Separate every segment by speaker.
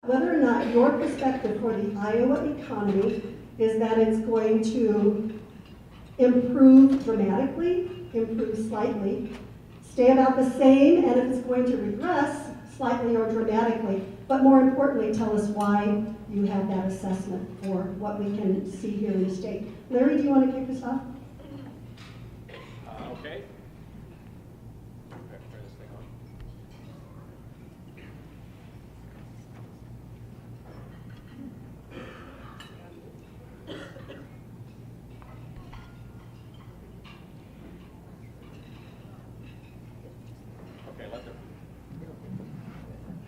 Speaker 1: Whether or not your perspective for the Iowa economy is that it's going to improve dramatically, improve slightly, stay about the same, and if it's going to regress slightly or dramatically. But more importantly, tell us why you have that assessment for what we can see here in the state. Larry, do you want to kick us off?
Speaker 2: Okay.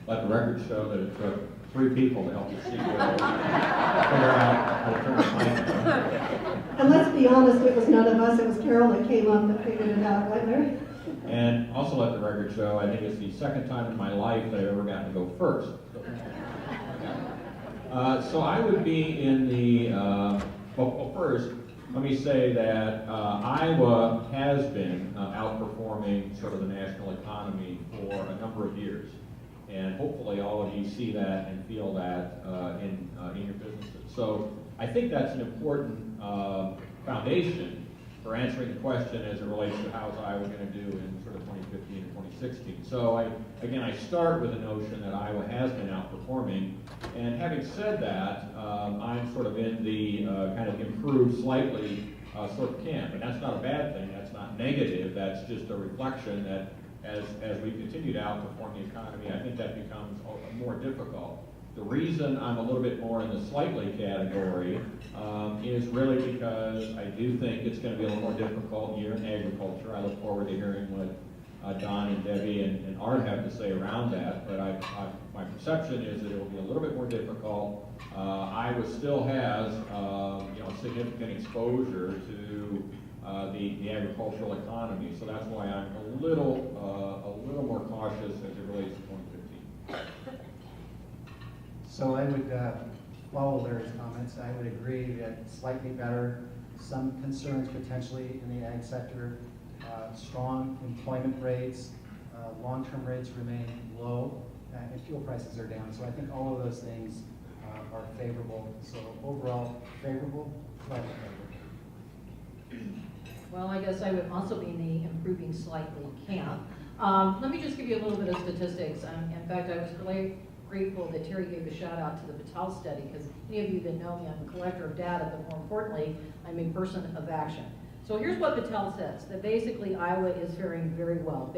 Speaker 3: Let the record show that it took 3 people to help the CEO figure out how to turn the mic on.
Speaker 1: And let's be honest, it was none of us. It was Carol that came up that figured it out, right, Larry?
Speaker 3: And also let the record show, I think it's the second time in my life that I've ever gotten to go first. So I would be in the, well, first, let me say that Iowa has been outperforming sort of the national economy for a number of years. And hopefully all of you see that and feel that in your businesses. So I think that's an important foundation for answering the question as it relates to how is Iowa going to do in sort of 2015 and 2016. So I start with the notion that Iowa has been outperforming. And having said that, I'm sort of in the kind of improved slightly sort of camp. And that's not a bad thing. That's not negative. That's just a reflection that as we continue to outperform the economy, I think that becomes more difficult. The reason I'm a little bit more in the slightly category is really because I do think it's going to be a little more difficult year in agriculture. I look forward to hearing what Don and Debbie and Art have to say around that, but my perception is that it will be a little bit more difficult. Iowa still has significant exposure to the agricultural economy, so that's why I'm a little more cautious as it relates to 2015.
Speaker 4: So I would follow Larry's comments. I would agree that slightly better, some concerns potentially in the ag sector, strong employment rates, long-term rates remain low, and fuel prices are down. So I think all of those things are favorable. So overall, favorable, slightly favorable.
Speaker 5: Well, I guess I would also be in the improving slightly camp. Let me just give you a little bit of statistics. In fact, I was really grateful that Terry gave a shout out to the Patel study, because any of you that know me, I'm a collector of data, but more importantly, I'm a person of action. So here's what Patel says, that basically Iowa is faring very well,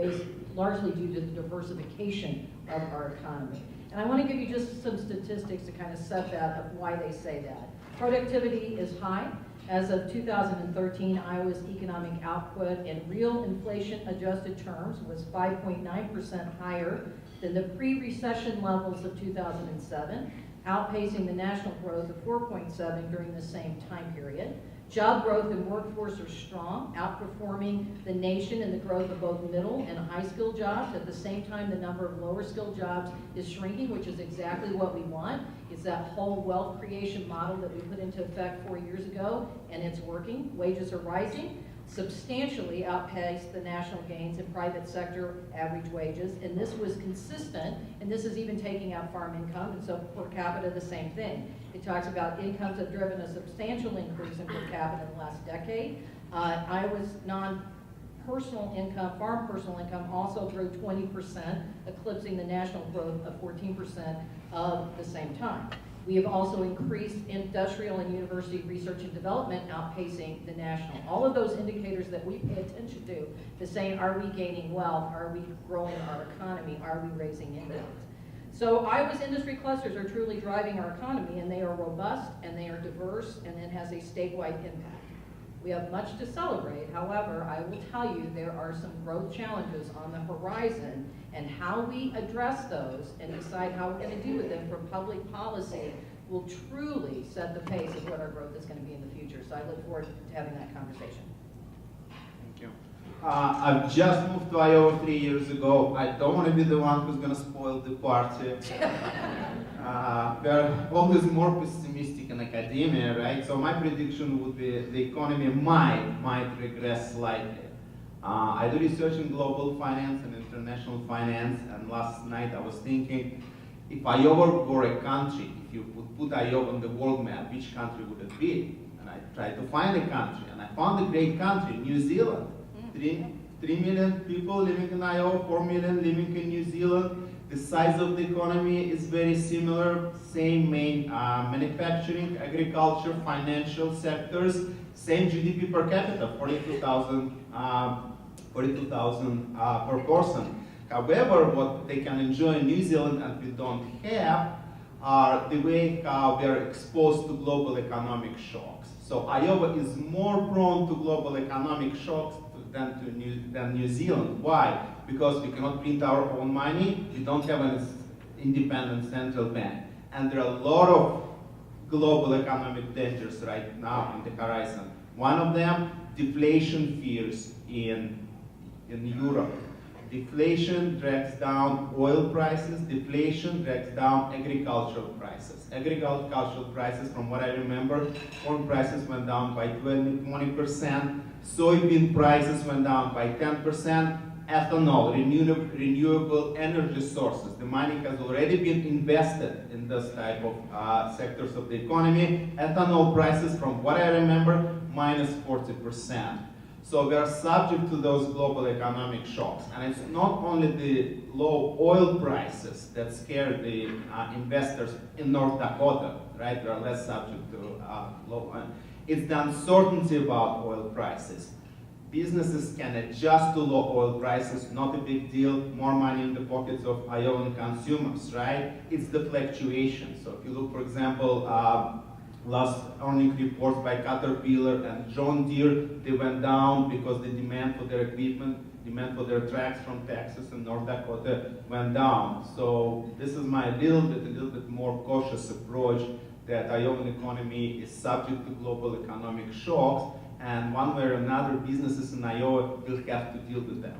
Speaker 5: largely due to the diversification of our economy. And I want to give you just some statistics to kind of set that up, why they say that. Productivity is high. As of 2013, Iowa's economic output in real inflation-adjusted terms was 5.9% higher than the pre-recession levels of 2007, outpacing the national growth of 4.7% during the same time period. Job growth and workforce are strong, outperforming the nation in the growth of both middle and high-skilled jobs. At the same time, the number of lower-skilled jobs is shrinking, which is exactly what we want. It's that whole wealth creation model that we put into effect 4 years ago, and it's working. Wages are rising, substantially outpaced the national gains in private sector average wages, and this was consistent, and this is even taking out farm income, and so per capita, the same thing. It talks about incomes have driven a substantial increase in per capita in the last decade. Iowa's non-personal income, farm personal income also grew 20%, eclipsing the national growth of 14% of the same time. We have also increased industrial and university research and development, outpacing the national. All of those indicators that we pay attention to saying, are we gaining wealth? Are we growing our economy? Are we raising incomes? So Iowa's industry clusters are truly driving our economy, and they are robust, and they are diverse, and it has a statewide impact. We have much to celebrate. However, I will tell you there are some growth challenges on the horizon, and how we address those and decide how we're going to do with them for public policy will truly set the pace of what our growth is going to be in the future. So I look forward to having that conversation.
Speaker 6: Thank you. I've just moved to Iowa 3 years ago. I don't want to be the one who's going to spoil the party. We're always more pessimistic in academia, right? So my prediction would be the economy might regress slightly. I do research in global finance and international finance, and last night I was thinking, If Iowa were a country, if you would put Iowa on the world map, which country would it be? And I tried to find a country, and I found a great country, New Zealand. 3 million people living in Iowa, 4 million living in New Zealand. The size of the economy is very similar, same main manufacturing, agriculture, financial sectors, same GDP per capita, 42,000 per person. However, what they can enjoy in New Zealand and we don't have are the way how we are exposed to global economic shocks. So Iowa is more prone to global economic shocks than New Zealand. Why? Because we cannot print our own money, we don't have an independent central bank. And there are a lot of global economic dangers right now on the horizon. One of them, deflation fears in Europe. Deflation drags down oil prices, deflation drags down agricultural prices. Agricultural prices, from what I remember, corn prices went down by 20%, soybean prices went down by 10%, ethanol, renewable energy sources. The money has already been invested in this type of sectors of the economy. Ethanol prices, from what I remember, minus 40%. So we are subject to those global economic shocks. And it's not only the low oil prices that scare the investors in North Dakota, right? They are less subject to low oil. It's the uncertainty about oil prices. Businesses can adjust to low oil prices, not a big deal, more money in the pockets of Iowan consumers, right? It's the fluctuation. So if you look, for example, last earnings reports by Caterpillar and John Deere, they went down because the demand for their equipment, demand for their tracks from Texas and North Dakota went down. So this is my a little bit more cautious approach that Iowan economy is subject to global economic shocks, and one way or another, businesses in Iowa will have to deal with them.